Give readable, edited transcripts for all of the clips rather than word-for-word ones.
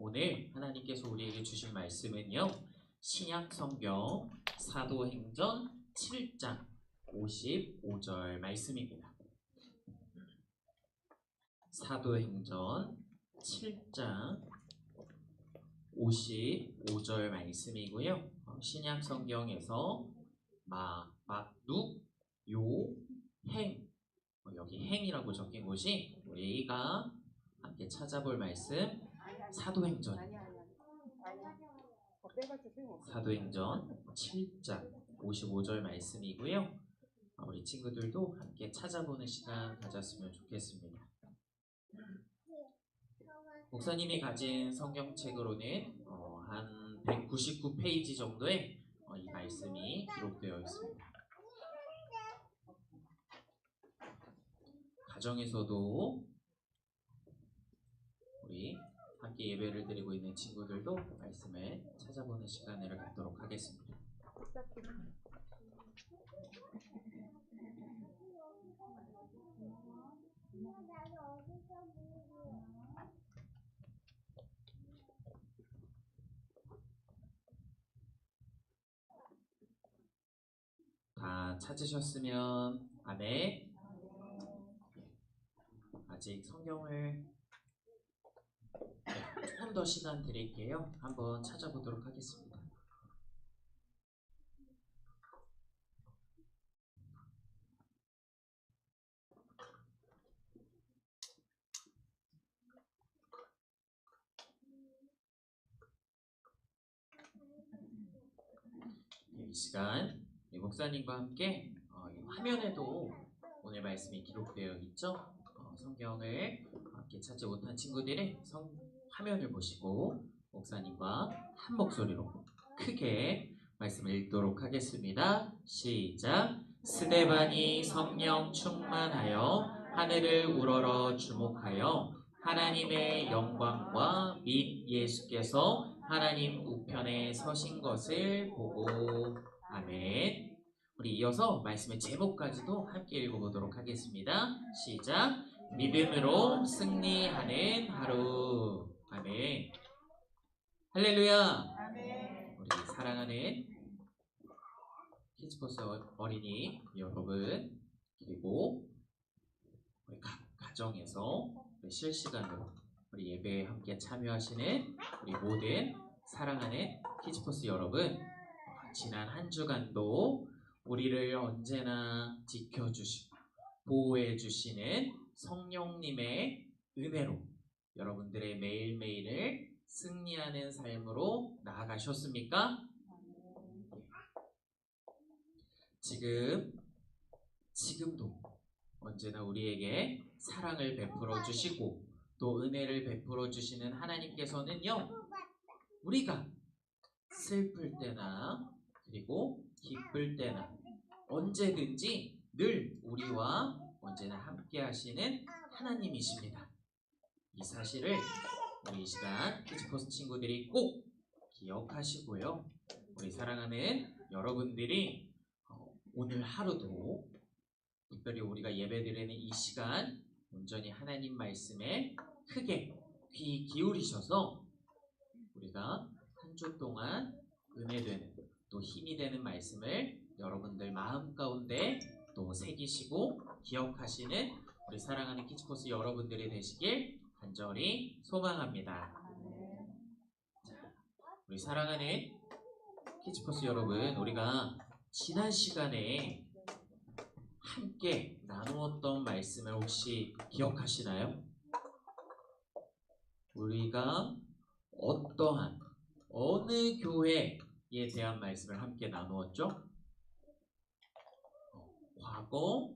오늘 하나님께서 우리에게 주신 말씀은요, 신약 성경 사도행전 7장 55절 말씀입니다. 사도행전 7장 55절 말씀이고요. 신약 성경에서 룩, 요, 행, 여기 행이라고 적힌 곳이 우리가 함께 찾아볼 말씀 사도행전 7장 55절 말씀이고요. 우리 친구들도 함께 찾아보는 시간 가졌으면 좋겠습니다. 목사님이 가진 성경책으로는 한 199페이지 정도의 이 말씀이 기록되어 있습니다. 가정에서도 우리 함께 예배를 드리고 있는 친구들도 말씀을 찾아보는 시간을 갖도록 하겠습니다. 다 찾으셨으면 아멘. 아직 성경을 조금 더 시간 드릴게요. 한번 찾아보도록 하겠습니다. 이 시간 목사님과 함께 화면에도 오늘 말씀이 기록되어 있죠. 성경을 함께 찾지 못한 친구들이 화면을 보시고 목사님과 한 목소리로 크게 말씀을 읽도록 하겠습니다. 시작. 스데반이 성령 충만하여 하늘을 우러러 주목하여 하나님의 영광과 및 예수께서 하나님 우편에 서신 것을 보고 아멘. 우리 이어서 말씀의 제목까지도 함께 읽어보도록 하겠습니다. 시작. 믿음으로 승리하는 하루. 아멘. 할렐루야. 아멘. 우리 사랑하는 키즈버스 어린이 여러분, 그리고 우리 각 가정에서 실시간으로 우리 예배에 함께 참여하시는 우리 모든 사랑하는 키즈버스 여러분, 지난 한 주간도 우리를 언제나 지켜주시고 보호해주시는 성령님의 은혜로 여러분들의 매일매일을 승리하는 삶으로 나아가셨습니까? 지금도 언제나 우리에게 사랑을 베풀어 주시고 또 은혜를 베풀어 주시는 하나님께서는요, 우리가 슬플 때나 그리고 기쁠 때나 언제든지 늘 우리와 언제나 함께 하시는 하나님이십니다. 이 사실을 우리 이 시간 키즈버스 친구들이 꼭 기억하시고요. 우리 사랑하는 여러분들이 오늘 하루도 특별히 우리가 예배드리는 이 시간 온전히 하나님 말씀에 크게 귀 기울이셔서 우리가 한 주 동안 은혜되는 또 힘이 되는 말씀을 여러분들 마음 가운데 또 새기시고 기억하시는 우리 사랑하는 키즈버스 여러분들이 되시길 간절히 소망합니다. 자, 우리 사랑하는 키즈버스 여러분, 우리가 지난 시간에 함께 나누었던 말씀을 혹시 기억하시나요? 우리가 어느 교회에 대한 말씀을 함께 나누었죠? 과거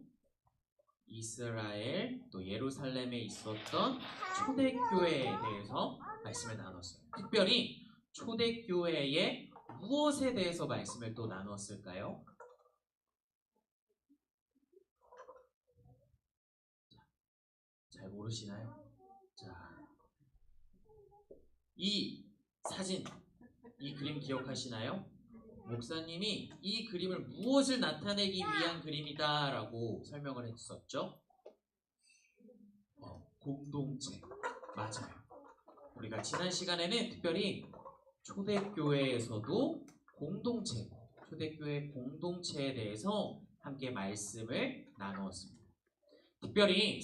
이스라엘 또 예루살렘에 있었던 초대교회에 대해서 말씀을 나눴어요. 특별히 초대교회의 무엇에 대해서 말씀을 또 나눴을까요? 잘 모르시나요? 자, 이 사진, 이 그림 기억하시나요? 목사님이 이 그림을 무엇을 나타내기 위한 그림이다 라고 설명을 했었죠? 공동체. 맞아요. 우리가 지난 시간에는 특별히 초대교회에서도 초대교회 공동체에 대해서 함께 말씀을 나누었습니다. 특별히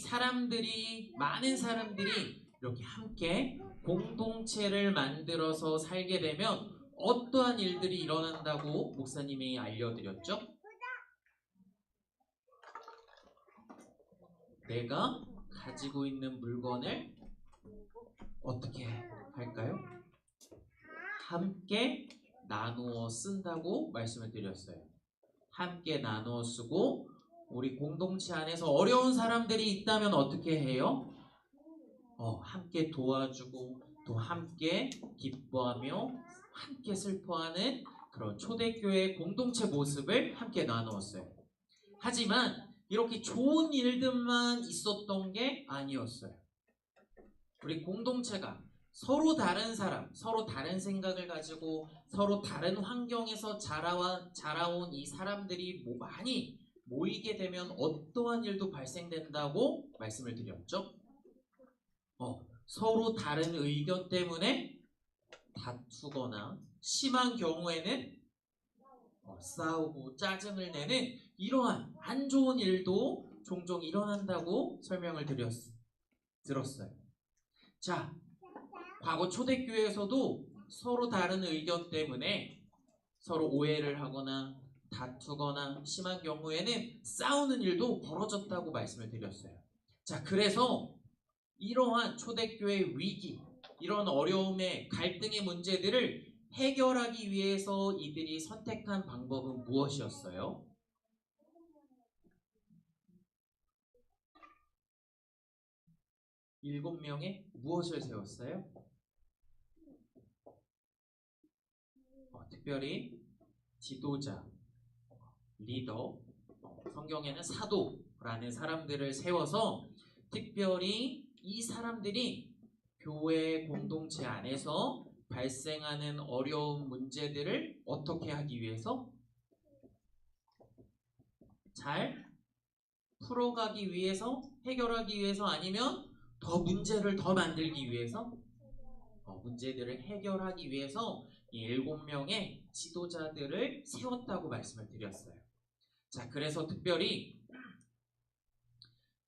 많은 사람들이 이렇게 함께 공동체를 만들어서 살게 되면 어떠한 일들이 일어난다고 목사님이 알려드렸죠? 내가 가지고 있는 물건을 어떻게 할까요? 함께 나누어 쓴다고 말씀을 드렸어요. 함께 나누어 쓰고 우리 공동체 안에서 어려운 사람들이 있다면 어떻게 해요? 함께 도와주고 또 함께 기뻐하며 함께 슬퍼하는 그런 초대교회 공동체 모습을 함께 나누었어요. 하지만 이렇게 좋은 일들만 있었던 게 아니었어요. 우리 공동체가 서로 다른 사람, 서로 다른 생각을 가지고 서로 다른 환경에서 자라온 이 사람들이 많이 모이게 되면 어떠한 일도 발생된다고 말씀을 드렸죠? 서로 다른 의견 때문에 다투거나 심한 경우에는 싸우고 짜증을 내는 이러한 안 좋은 일도 종종 일어난다고 설명을 들었어요. 자, 과거 초대교회에서도 서로 다른 의견 때문에 서로 오해를 하거나 다투거나 심한 경우에는 싸우는 일도 벌어졌다고 말씀을 드렸어요. 자, 그래서 이러한 초대교회 위기, 이런 어려움의 갈등의 문제들을 해결하기 위해서 이들이 선택한 방법은 무엇이었어요? 7명의 무엇을 세웠어요? 특별히 지도자, 리더, 성경에는 사도라는 사람들을 세워서 특별히 이 사람들이 교회 공동체 안에서 발생하는 어려운 문제들을 어떻게 하기 위해서? 잘 풀어가기 위해서, 해결하기 위해서, 아니면 문제를 더 만들기 위해서? 문제들을 해결하기 위해서 이 7명의 지도자들을 세웠다고 말씀을 드렸어요. 자, 그래서 특별히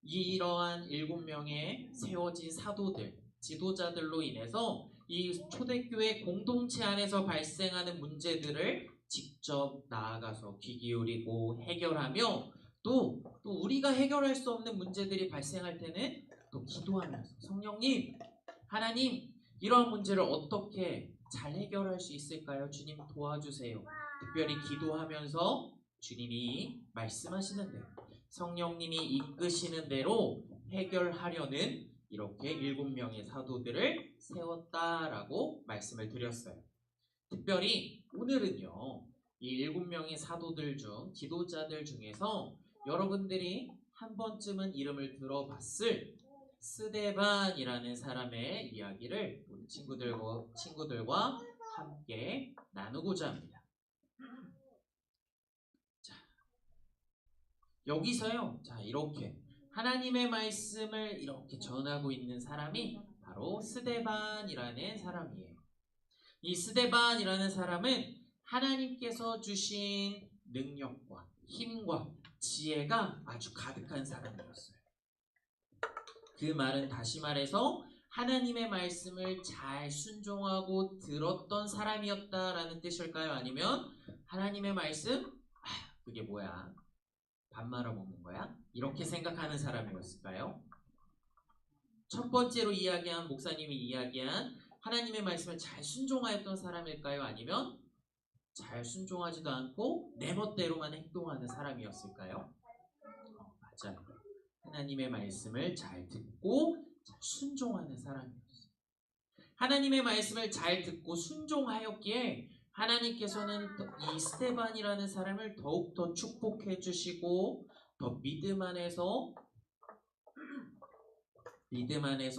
이러한 7명의 세워진 사도들, 지도자들로 인해서 이 초대교회 공동체 안에서 발생하는 문제들을 직접 나아가서 귀 기울이고 해결하며 또 우리가 해결할 수 없는 문제들이 발생할 때는 또 기도하면서 성령님, 하나님, 이러한 문제를 어떻게 잘 해결할 수 있을까요? 주님 도와주세요. 특별히 기도하면서 주님이 말씀하시는 대로, 성령님이 이끄시는 대로 해결하려는 이렇게 7명의 사도들을 세웠다라고 말씀을 드렸어요. 특별히 오늘은요, 이 7명의 사도들 중, 지도자들 중에서 여러분들이 한 번쯤은 이름을 들어봤을 스데반이라는 사람의 이야기를 우리 친구들과 함께 나누고자 합니다. 자, 여기서요, 자, 이렇게 하나님의 말씀을 이렇게 전하고 있는 사람이 바로 스데반이라는 사람이에요. 이 스데반이라는 사람은 하나님께서 주신 능력과 힘과 지혜가 아주 가득한 사람이었어요. 그 말은 다시 말해서 하나님의 말씀을 잘 순종하고 들었던 사람이었다라는 뜻일까요? 아니면 하나님의 말씀? 그게 뭐야? 밥 말아 먹는 거야? 이렇게 생각하는 사람이었을까요? 첫 번째로 목사님이 이야기한 하나님의 말씀을 잘 순종하였던 사람일까요? 아니면 잘 순종하지도 않고 내 멋대로만 행동하는 사람이었을까요? 맞아요. 하나님의 말씀을 잘 듣고 잘 순종하는 사람이었어요. 하나님의 말씀을 잘 듣고 순종하였기에 하나님께서는 이 스데반이라는 사람을 더욱더 축복해 주시고 더 믿음 안에서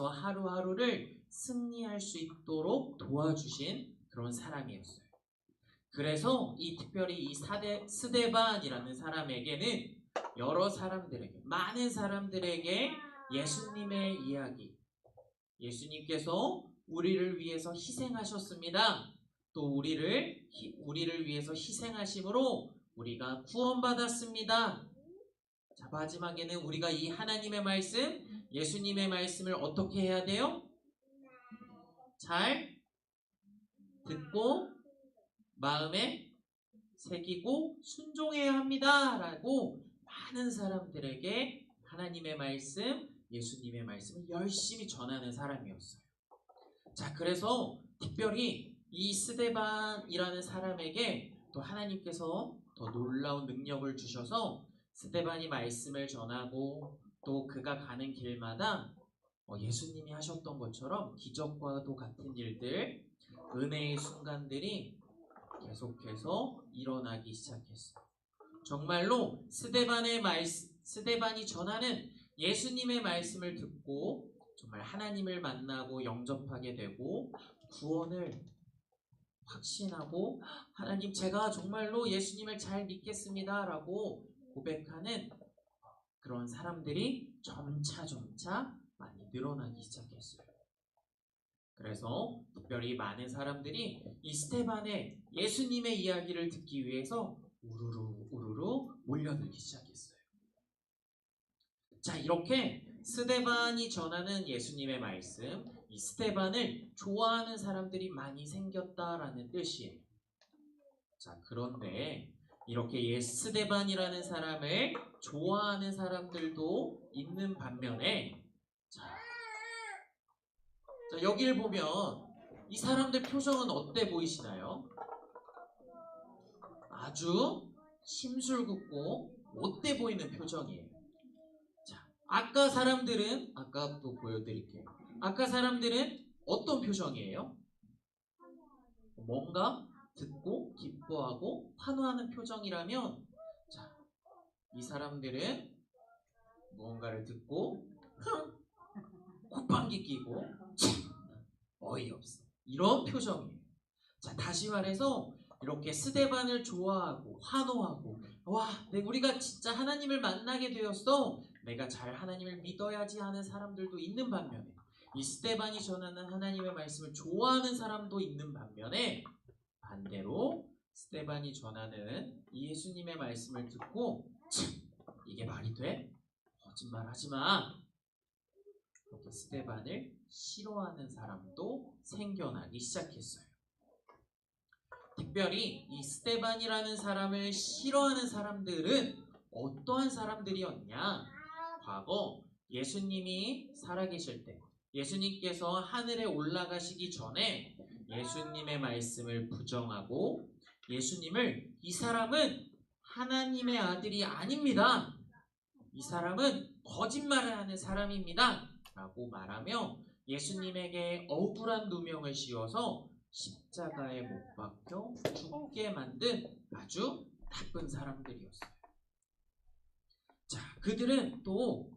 하루하루를 승리할 수 있도록 도와주신 그런 사람이었어요. 그래서 특별히 이 스데반이라는 사람에게는 많은 사람들에게 예수님의 이야기, 예수님께서 우리를 위해서 희생하셨습니다. 또 우리를 위해서 희생하심으로 우리가 구원받았습니다. 자, 마지막에는 우리가 이 하나님의 말씀, 예수님의 말씀을 어떻게 해야 돼요? 잘 듣고 마음에 새기고 순종해야 합니다. 라고 많은 사람들에게 하나님의 말씀, 예수님의 말씀을 열심히 전하는 사람이었어요. 자, 그래서 특별히 이 스데반이라는 사람에게 또 하나님께서 더 놀라운 능력을 주셔서 스데반이 말씀을 전하고 또 그가 가는 길마다 예수님이 하셨던 것처럼 기적과도 같은 일들, 은혜의 순간들이 계속해서 일어나기 시작했어요. 정말로 스데반이 전하는 예수님의 말씀을 듣고 정말 하나님을 만나고 영접하게 되고 구원을 확신하고 하나님 제가 정말로 예수님을 잘 믿겠습니다 라고 고백하는 그런 사람들이 점차 많이 늘어나기 시작했어요. 그래서 특별히 많은 사람들이 이 스데반의 예수님의 이야기를 듣기 위해서 우르르 몰려들기 시작했어요. 자, 이렇게 스데반이 전하는 예수님의 말씀, 이 스데반을 좋아하는 사람들이 많이 생겼다라는 뜻이에요. 자, 그런데 이렇게 스데반이라는 사람을 좋아하는 사람들도 있는 반면에 자, 여기를 보면 이 사람들 표정은 어때 보이시나요? 아주 심술궂고 못돼 보이는 표정이에요. 자, 아까 또 보여드릴게요. 아까 사람들은 어떤 표정이에요? 뭔가 듣고 기뻐하고 환호하는 표정이라면 자, 이 사람들은 무언가를 듣고 콧방귀 끼고 어이없어 이런 표정이에요. 자, 다시 말해서 이렇게 스데반을 좋아하고 환호하고 와, 우리가 진짜 하나님을 만나게 되었어. 내가 잘 하나님을 믿어야지 하는 사람들도 있는 반면에 이 스데반이 전하는 하나님의 말씀을 좋아하는 사람도 있는 반면에 반대로 스데반이 전하는 예수님의 말씀을 듣고 이게 말이 돼? 거짓말하지 마. 이렇게 스데반을 싫어하는 사람도 생겨나기 시작했어요. 특별히 이 스데반이라는 사람을 싫어하는 사람들은 어떠한 사람들이었냐? 과거 예수님이 살아계실 때 예수님께서 하늘에 올라가시기 전에 예수님의 말씀을 부정하고 예수님을 이 사람은 하나님의 아들이 아닙니다. 이 사람은 거짓말을 하는 사람입니다. 라고 말하며 예수님에게 억울한 누명을 씌워서 십자가에 못 박혀 죽게 만든 아주 나쁜 사람들이었어요. 자, 그들은 또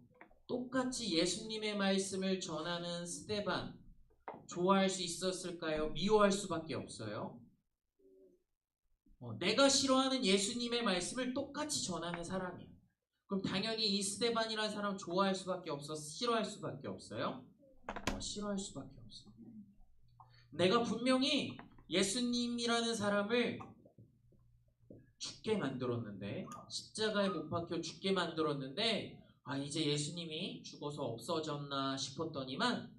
똑같이 예수님의 말씀을 전하는 스데반 좋아할 수 있었을까요? 미워할 수밖에 없어요. 내가 싫어하는 예수님의 말씀을 똑같이 전하는 사람이에요. 그럼 당연히 이 스데반이라는 사람 좋아할 수밖에 없어, 싫어할 수밖에 없어요? 싫어할 수밖에 없어. 내가 분명히 예수님이라는 사람을 죽게 만들었는데 십자가에 못 박혀 죽게 만들었는데 이제 예수님이 죽어서 없어졌나 싶었더니만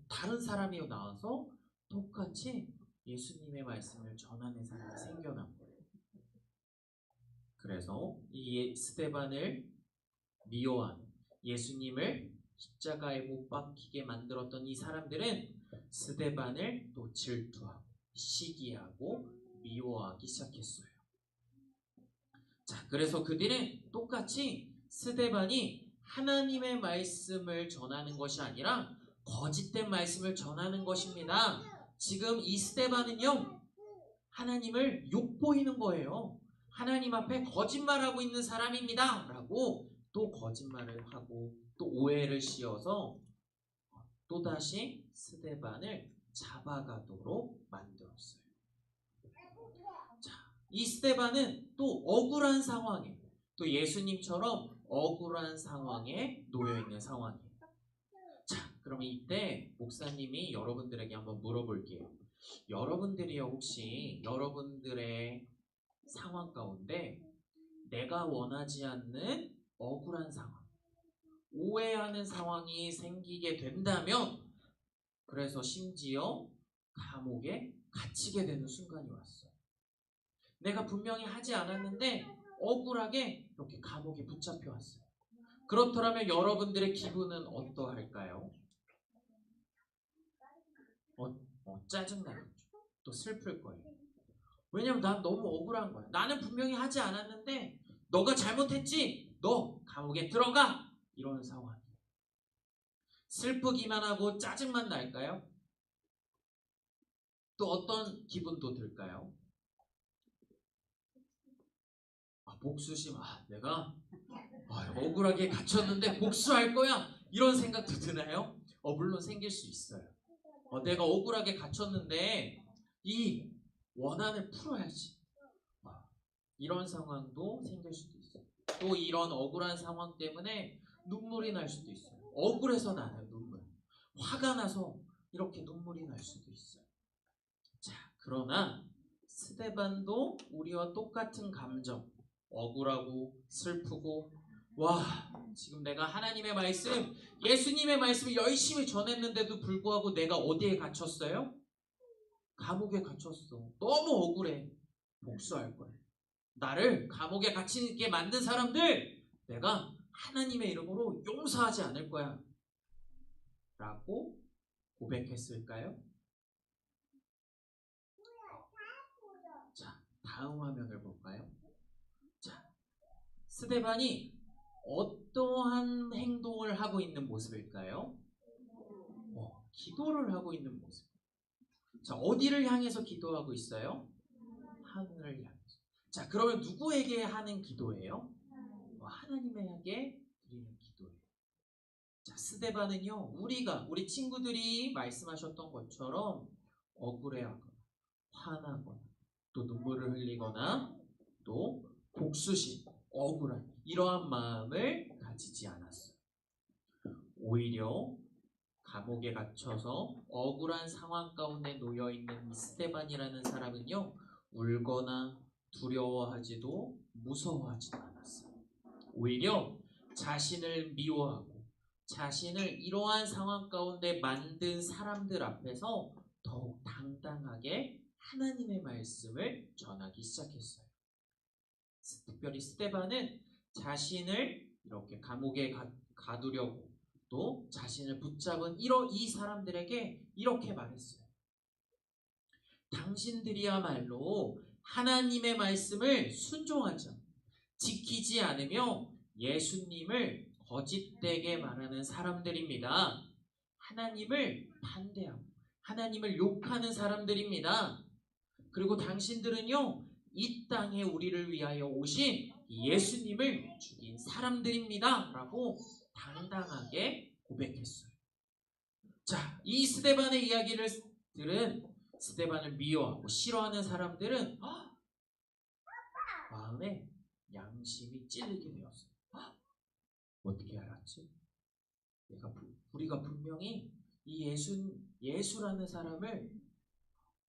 다른 사람이 나와서 똑같이 예수님의 말씀을 전하는 사람이 생겨난 거예요. 그래서 이 스데반을 미워한 예수님을 십자가에 못 박히게 만들었던 이 사람들은 스데반을 또 질투하고 시기하고 미워하기 시작했어요. 자, 그래서 그들은 똑같이 스데반이 하나님의 말씀을 전하는 것이 아니라 거짓된 말씀을 전하는 것입니다. 지금 이 스데반은요, 하나님을 욕보이는 거예요. 하나님 앞에 거짓말하고 있는 사람입니다. 라고 또 거짓말을 하고 또 오해를 씌워서 또다시 스데반을 잡아가도록 만들었어요. 자, 이 스데반은 또 억울한 상황에, 또 예수님처럼 억울한 상황에 놓여있는 상황이에요. 자, 그러면 이때 목사님이 여러분들에게 한번 물어볼게요. 여러분들이요, 혹시 여러분들의 상황 가운데 내가 원하지 않는 억울한 상황, 오해하는 상황이 생기게 된다면, 그래서 심지어 감옥에 갇히게 되는 순간이 왔어요. 내가 분명히 하지 않았는데 억울하게 이렇게 감옥에 붙잡혀 왔어요. 그렇더라면 여러분들의 기분은 어떠할까요? 짜증나겠죠. 또 슬플 거예요. 왜냐면 난 너무 억울한 거야. 나는 분명히 하지 않았는데 너가 잘못했지? 너 감옥에 들어가! 이런 상황. 슬프기만 하고 짜증만 날까요? 또 어떤 기분도 들까요? 복수심. 내가 억울하게 갇혔는데 복수할 거야. 이런 생각도 드나요? 물론 생길 수 있어요. 내가 억울하게 갇혔는데 이 원한을 풀어야지. 이런 상황도 생길 수도 있어요. 또 이런 억울한 상황 때문에 눈물이 날 수도 있어요. 억울해서 나는 눈물. 화가 나서 이렇게 눈물이 날 수도 있어요. 자, 그러나 스데반도 우리와 똑같은 감정, 억울하고 슬프고, 지금 내가 하나님의 말씀, 예수님의 말씀을 열심히 전했는데도 불구하고 내가 어디에 갇혔어요? 감옥에 갇혔어. 너무 억울해. 복수할 거야. 나를 감옥에 갇히게 만든 사람들, 내가 하나님의 이름으로 용서하지 않을 거야. 라고 고백했을까요? 자, 다음 화면을 볼까요? 자, 스데반이 어떠한 행동을 하고 있는 모습일까요? 기도를 하고 있는 모습. 자, 어디를 향해서 기도하고 있어요? 하늘을 향해서. 자, 그러면 누구에게 하는 기도예요? 하나님에게 드리는 기도예요. 자, 스데반은요, 우리 친구들이 말씀하셨던 것처럼 억울해하거나, 화나거나, 또 눈물을 흘리거나, 또 복수심, 억울한, 이러한 마음을 가지지 않았어요. 오히려 감옥에 갇혀서 억울한 상황 가운데 놓여있는 스데반이라는 사람은요, 울거나 두려워하지도 무서워하지도 않았어요. 오히려 자신을 미워하고 자신을 이러한 상황 가운데 만든 사람들 앞에서 더욱 당당하게 하나님의 말씀을 전하기 시작했어요. 특별히 스데반은 자신을 이렇게 감옥에 가두려고 또 자신을 붙잡은 이 사람들에게 이렇게 말했어요. 당신들이야말로 하나님의 말씀을 순종하자. 지키지 않으며 예수님을 거짓되게 말하는 사람들입니다. 하나님을 반대하고 하나님을 욕하는 사람들입니다. 그리고 당신들은요, 이 땅에 우리를 위하여 오신 예수님을 죽인 사람들입니다. 라고 당당하게 고백했어요. 자, 이 스데반의 이야기를 들은 스데반을 미워하고 싫어하는 사람들은 마음에 양심이 찔리게 되었어요. 어떻게 알았지? 우리가 분명히 이 예수라는 사람을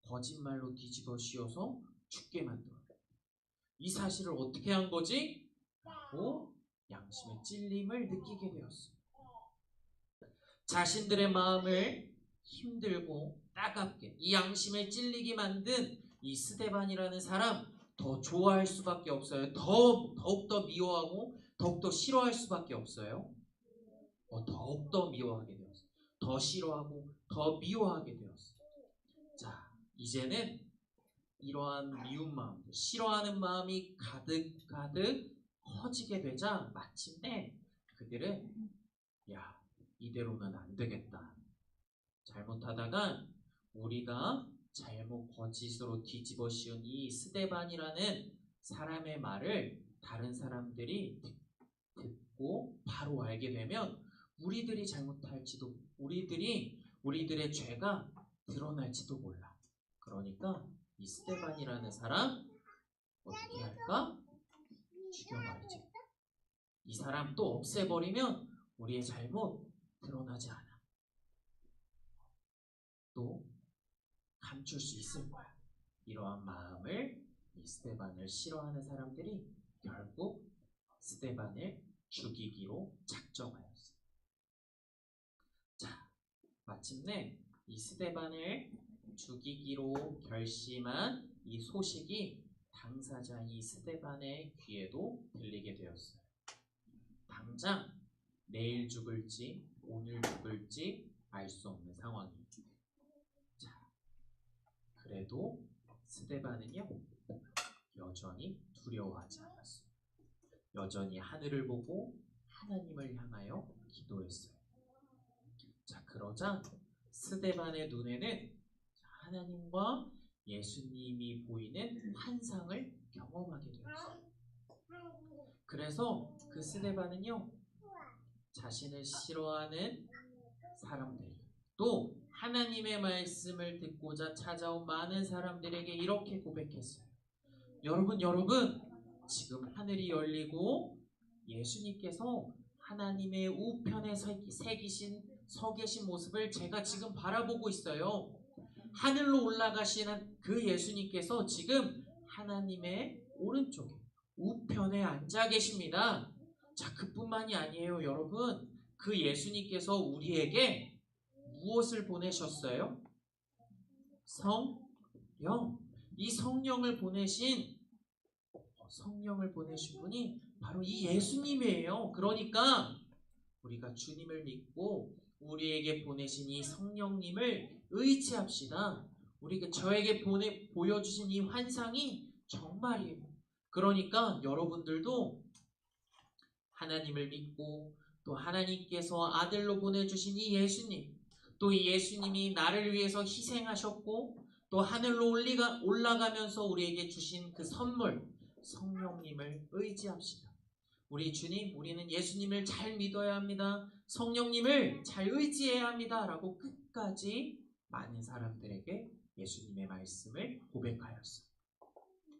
거짓말로 뒤집어 씌워서 죽게 만들어요. 이 사실을 어떻게 한 거지? 라고 양심의 찔림을 느끼게 되었어요. 자신들의 마음을 힘들고 따갑게 이 양심에 찔리게 만든 이 스데반이라는 사람 더 좋아할 수밖에 없어요. 더욱더 미워하고 더욱더 싫어할 수밖에 없어요. 더욱더 미워하게 되었어요. 더 싫어하고 더 미워하게 되었어요. 자, 이제는 이러한 미운 마음들, 싫어하는 마음이 가득가득 커지게 되자 마침내 그들은 이대로는 안 되겠다. 잘못하다가 우리가 잘못 거짓으로 뒤집어 씌운 이 스데반이라는 사람의 말을 다른 사람들이 듣고 바로 알게 되면 우리들이 잘못할지도, 우리들의 죄가 드러날지도 몰라. 그러니까 이 스데반이라는 사람 어떻게 할까? 죽여버리지. 이 사람 또 없애버리면 우리의 잘못 드러나지 않아. 또 감출 수 있을 거야. 이러한 마음을 이 스데반을 싫어하는 사람들이 결국 스데반을 죽이기로 작정하였어요. 자, 마침내 이 스데반을 죽이기로 결심한 이 소식이 당사자 이 스데반의 귀에도 들리게 되었어요. 당장 내일 죽을지 오늘 죽을지 알 수 없는 상황이에요. 자, 그래도 스데반은요 여전히 두려워하지 않았어요. 여전히 하늘을 보고 하나님을 향하여 기도했어요. 자, 그러자 스데반의 눈에는 하나님과 예수님이 보이는 환상을 경험하게 되었어요. 그래서 그 스데반은요 자신을 싫어하는 사람들, 또 하나님의 말씀을 듣고자 찾아온 많은 사람들에게 이렇게 고백했어요. 여러분, 지금 하늘이 열리고 예수님께서 하나님의 우편에 서 계신 모습을 제가 지금 바라보고 있어요. 하늘로 올라가시는 그 예수님께서 지금 하나님의 오른쪽에 우편에 앉아 계십니다. 자, 그뿐만이 아니에요, 여러분. 그 예수님께서 우리에게 무엇을 보내셨어요? 성령. 이 성령을 보내신 분이 바로 이 예수님이에요. 그러니까 우리가 주님을 믿고 우리에게 보내신 이 성령님을 의지합시다. 우리가 저에게 보여주신 이 환상이 정말이에요. 그러니까 여러분들도 하나님을 믿고 또 하나님께서 아들로 보내주신 이 예수님, 또 이 예수님이 나를 위해서 희생하셨고 또 하늘로 올라가면서 우리에게 주신 그 선물 성령님을 의지합시다. 우리 주님, 우리는 예수님을 잘 믿어야 합니다. 성령님을 잘 의지해야 합니다. 라고 끝까지 많은 사람들에게 예수님의 말씀을 고백하였어요.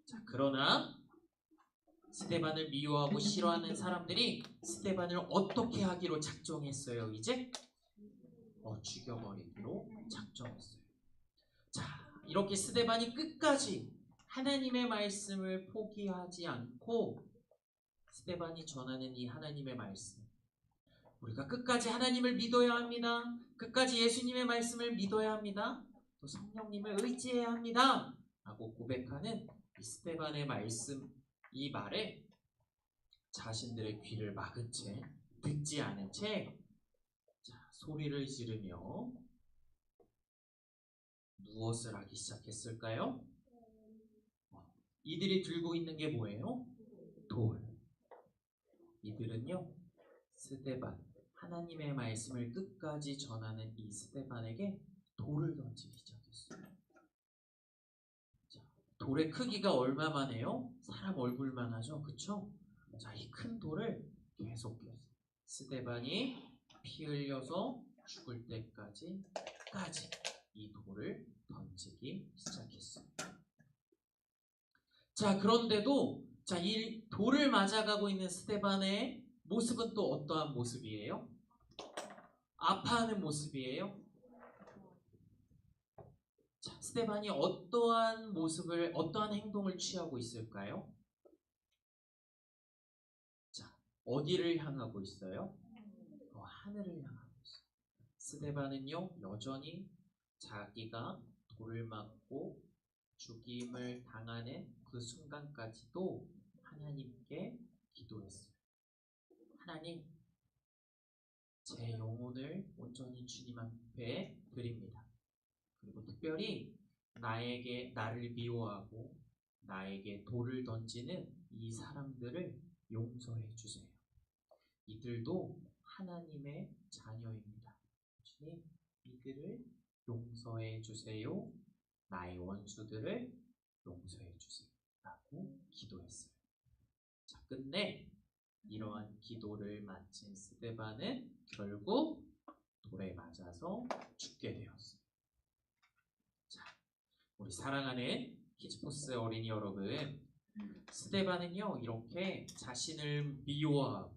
자, 그러나 스데반을 미워하고 싫어하는 사람들이 스데반을 어떻게 하기로 작정했어요? 이제 죽여버리기로 작정했어요. 자, 이렇게 스데반이 끝까지 하나님의 말씀을 포기하지 않고 스데반이 전하는 이 하나님의 말씀, 우리가 끝까지 하나님을 믿어야 합니다. 끝까지 예수님의 말씀을 믿어야 합니다. 또 성령님을 의지해야 합니다. 라고 고백하는 이 스데반의 말씀, 이 말에 자신들의 귀를 막은 채, 듣지 않은 채 소리를 지르며 무엇을 하기 시작했을까요? 이들이 들고 있는 게 뭐예요? 돌. 이들은요 스데반, 하나님의 말씀을 끝까지 전하는 이 스데반에게 돌을 던지기 시작했어요. 자, 돌의 크기가 얼마만 해요? 사람 얼굴만 하죠, 그쵸? 자, 이 큰 돌을 계속해서 스데반이 피 흘려서 죽을 때까지 이 돌을 던지기 시작했어요. 자, 그런데도 이 돌을 맞아가고 있는 스데반의 모습은 또 어떠한 모습이에요? 아파하는 모습이에요. 자, 스데반이 어떠한 행동을 취하고 있을까요? 자, 어디를 향하고 있어요? 하늘을 향하고 있어요. 스데반은요, 여전히 자기가 돌을 맞고 죽임을 당하는 그 순간까지도 하나님께 기도했어요. 하나님, 제 영혼을 온전히 주님 앞에 드립니다. 그리고 특별히 나를 미워하고 나에게 돌을 던지는 이 사람들을 용서해 주세요. 이들도 하나님의 자녀입니다. 주님, 이들을 용서해 주세요. 나의 원수들을 용서해 주세요. 라고 기도했어요. 자, 끝내 이러한 기도를 마친 스데반은 결국 돌에 맞아서 죽게 되었어요. 자, 우리 사랑하는 키즈포스 어린이 여러분, 스데반은요 이렇게 자신을 미워하고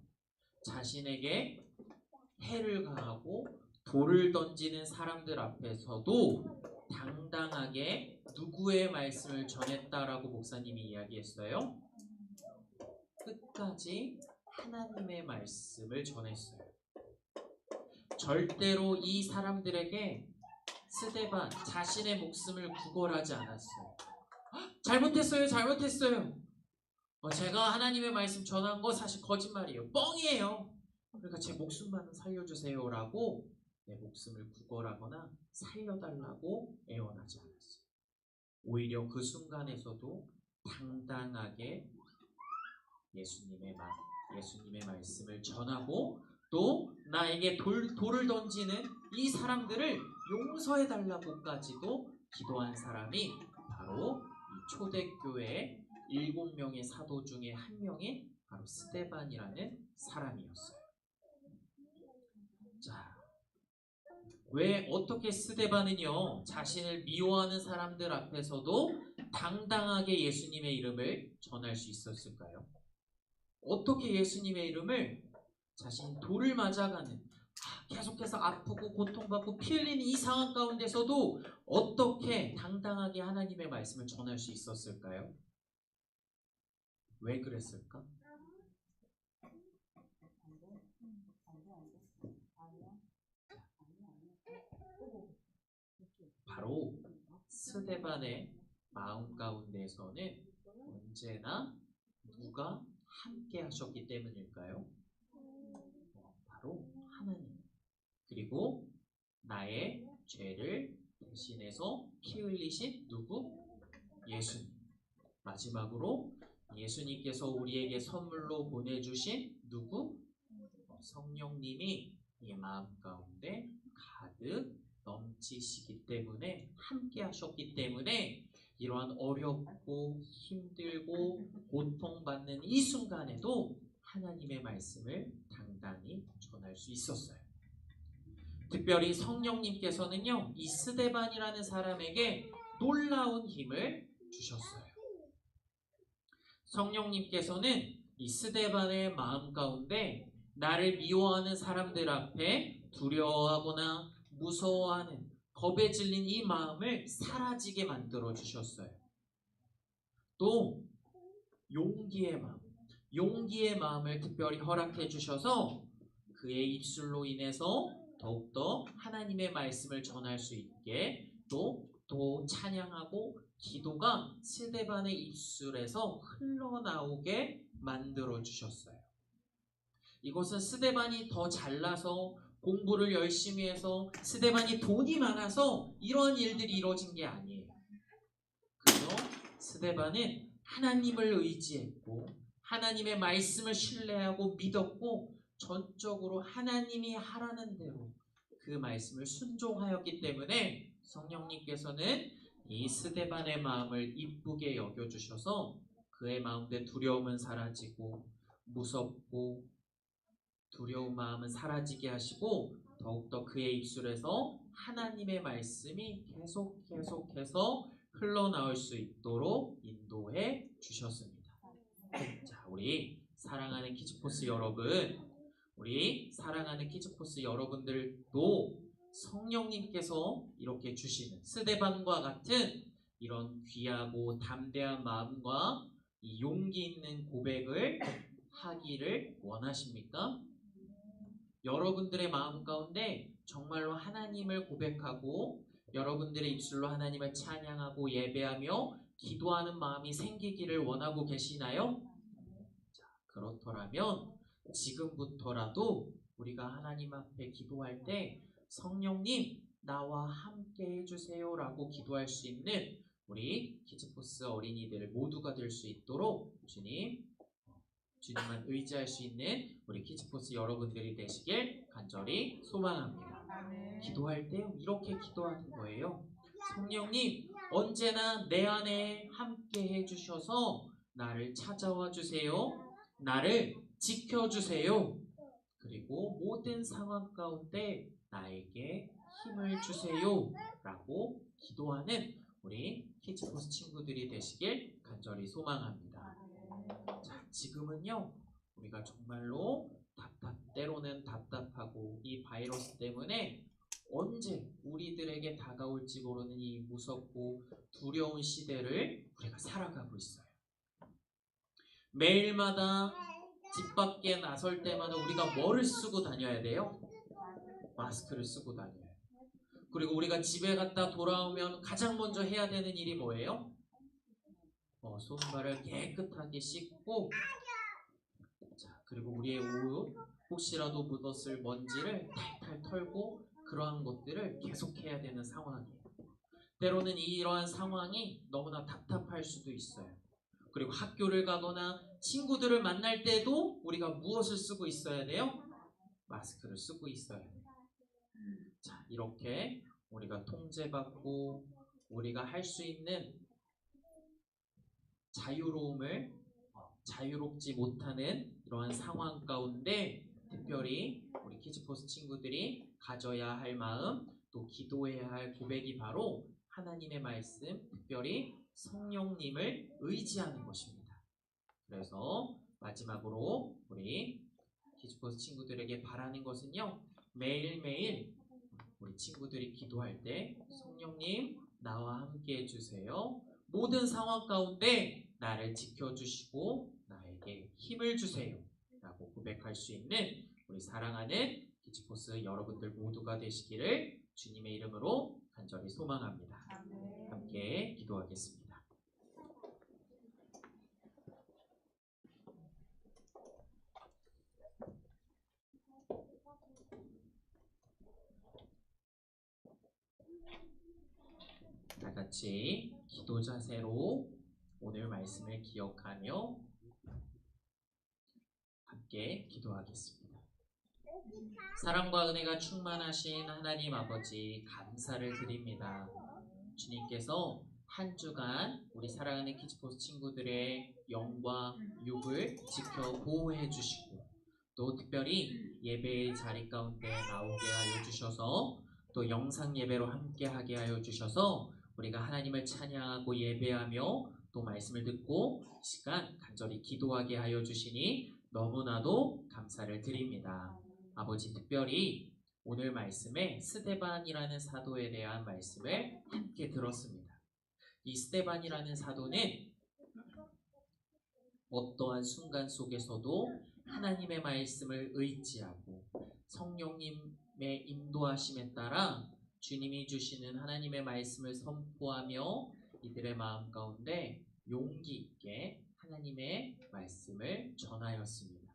자신에게 해를 가하고 돌을 던지는 사람들 앞에서도 당당하게 누구의 말씀을 전했다라고 목사님이 이야기했어요? 끝까지 하나님의 말씀을 전했어요. 절대로 이 사람들에게 스데반 자신의 목숨을 구걸하지 않았어요. 잘못했어요, 잘못했어요. 제가 하나님의 말씀 전한 거 사실 거짓말이에요. 뻥이에요. 그러니까 제 목숨만은 살려주세요라고 내 목숨을 구걸하거나 살려달라고 애원하지 않았어요. 오히려 그 순간에서도 당당하게 예수님의 말씀을 전하고 또 나에게 돌을 던지는 이 사람들을 용서해달라고까지도 기도한 사람이 바로 이 초대교회의 7명의 사도 중에 한 명인 바로 스데반이라는 사람이었어요. 자, 왜 어떻게 스데반은요 자신을 미워하는 사람들 앞에서도 당당하게 예수님의 이름을 전할 수 있었을까요? 어떻게 예수님의 이름을 자신이 돌을 맞아가는 계속해서 아프고 고통받고 피 흘리는 이 상황 가운데서도 어떻게 당당하게 하나님의 말씀을 전할 수 있었을까요? 왜 그랬을까? 바로 스데반의 마음 가운데서는 언제나 누가 함께 하셨기 때문일까요? 바로 하나님. 그리고 나의 죄를 대신해서 피 흘리신 누구? 예수님. 마지막으로 예수님께서 우리에게 선물로 보내주신 누구? 성령님이 이 마음 가운데 가득 넘치시기 때문에 함께 하셨기 때문에 이러한 어렵고 힘들고 고통받는 이 순간에도 하나님의 말씀을 당당히 전할 수 있었어요. 특별히 성령님께서는요 이 스데반이라는 사람에게 놀라운 힘을 주셨어요. 성령님께서는 이 스데반의 마음 가운데 나를 미워하는 사람들 앞에 두려워하거나 무서워하는 겁에 질린 이 마음을 사라지게 만들어 주셨어요. 또 용기의 마음을 특별히 허락해 주셔서 그의 입술로 인해서 더욱더 하나님의 말씀을 전할 수 있게 또 찬양하고 기도가 스데반의 입술에서 흘러나오게 만들어 주셨어요. 이것은 스데반이 더 잘나서 공부를 열심히 해서 스데반이 돈이 많아서 이런 일들이 이루어진 게 아니에요. 그래서 스데반은 하나님을 의지했고 하나님의 말씀을 신뢰하고 믿었고 전적으로 하나님이 하라는 대로 그 말씀을 순종하였기 때문에 성령님께서는 이 스데반의 마음을 이쁘게 여겨주셔서 그의 마음에 두려움은 사라지고 무섭고 두려운 마음은 사라지게 하시고 더욱더 그의 입술에서 하나님의 말씀이 계속해서 흘러나올 수 있도록 인도해 주셨습니다. 자, 우리 사랑하는 키즈포스 여러분들도 성령님께서 이렇게 주시는 스데반과 같은 이런 귀하고 담대한 마음과 이 용기 있는 고백을 하기를 원하십니까? 여러분들의 마음 가운데 정말로 하나님을 고백하고 여러분들의 입술로 하나님을 찬양하고 예배하며 기도하는 마음이 생기기를 원하고 계시나요? 자, 그렇더라면 지금부터라도 우리가 하나님 앞에 기도할 때 성령님 나와 함께 해주세요 라고 기도할 수 있는 우리 키즈포스 어린이들 모두가 될 수 있도록 주님만 의지할 수 있는 우리 키즈포스 여러분들이 되시길 간절히 소망합니다. 기도할 때 이렇게 기도하는 거예요. 성령님 언제나 내 안에 함께 해주셔서 나를 찾아와 주세요. 나를 지켜주세요. 그리고 모든 상황 가운데 나에게 힘을 주세요 라고 기도하는 우리 키즈포스 친구들이 되시길 간절히 소망합니다. 자, 지금은요 우리가 정말로 때로는 답답하고 이 바이러스 때문에 언제 우리들에게 다가올지 모르는 이 무섭고 두려운 시대를 우리가 살아가고 있어요. 매일마다 집 밖에 나설 때마다 우리가 뭐를 쓰고 다녀야 돼요? 마스크를 쓰고 다녀요. 그리고 우리가 집에 갔다 돌아오면 가장 먼저 해야 되는 일이 뭐예요? 손발을 깨끗하게 씻고, 자, 그리고 우리의 옷 혹시라도 묻었을 먼지를 탈탈 털고 그러한 것들을 계속해야 되는 상황이에요. 때로는 이러한 상황이 너무나 답답할 수도 있어요. 그리고 학교를 가거나 친구들을 만날 때도 우리가 무엇을 쓰고 있어야 돼요? 마스크를 쓰고 있어야 돼요. 자, 이렇게 우리가 통제받고 우리가 할 수 있는 자유롭지 못하는 이러한 상황 가운데 특별히 우리 키즈포스 친구들이 가져야 할 마음, 또 기도해야 할 고백이 바로 하나님의 말씀, 특별히 성령님을 의지하는 것입니다. 그래서 마지막으로 우리 키즈포스 친구들에게 바라는 것은요, 매일매일 우리 친구들이 기도할 때 성령님 나와 함께 해주세요. 모든 상황 가운데 나를 지켜주시고 나에게 힘을 주세요 라고 고백할 수 있는 우리 사랑하는 키즈포스 여러분들 모두가 되시기를 주님의 이름으로 간절히 소망합니다. 함께 기도하겠습니다. 다 같이 기도 자세로 오늘 말씀을 기억하며 함께 기도하겠습니다. 사랑과 은혜가 충만하신 하나님 아버지 감사를 드립니다. 주님께서 한 주간 우리 사랑하는 키즈포스 친구들의 영과 육을 지켜 보호해 주시고 또 특별히 예배의 자리 가운데 나오게 하여 주셔서 또 영상 예배로 함께 하게 하여 주셔서 우리가 하나님을 찬양하고 예배하며 또 말씀을 듣고 이 시간 간절히 기도하게 하여 주시니 너무나도 감사를 드립니다. 아버지 특별히 오늘 말씀에 스데반이라는 사도에 대한 말씀을 함께 들었습니다. 이 스데반이라는 사도는 어떠한 순간 속에서도 하나님의 말씀을 의지하고 성령님의 인도하심에 따라 주님이 주시는 하나님의 말씀을 선포하며 이들의 마음 가운데 용기 있게 하나님의 말씀을 전하였습니다.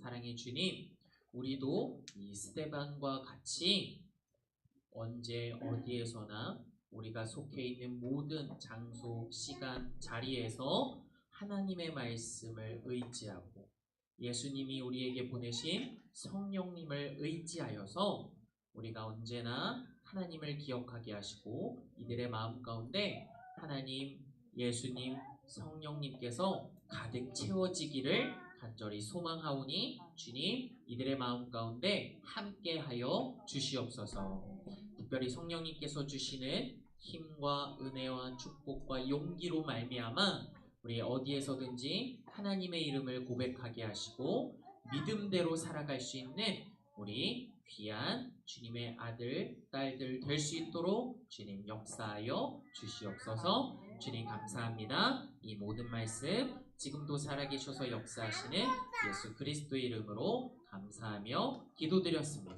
사랑의 주님, 우리도 이 스데반과 같이 언제 어디에서나 우리가 속해 있는 모든 장소, 시간, 자리에서 하나님의 말씀을 의지하고 예수님이 우리에게 보내신 성령님을 의지하여서 우리가 언제나 하나님을 기억하게 하시고 이들의 마음 가운데 하나님, 예수님, 성령님께서 가득 채워지기를 간절히 소망하오니 주님 이들의 마음 가운데 함께하여 주시옵소서. 특별히 성령님께서 주시는 힘과 은혜와 축복과 용기로 말미암아 우리 어디에서든지 하나님의 이름을 고백하게 하시고 믿음대로 살아갈 수 있는 우리 귀한 주님의 아들, 딸들 될 수 있도록 주님 역사하여 주시옵소서. 주님 감사합니다. 이 모든 말씀 지금도 살아계셔서 역사하시는 예수 그리스도의 이름으로 감사하며 기도드렸습니다.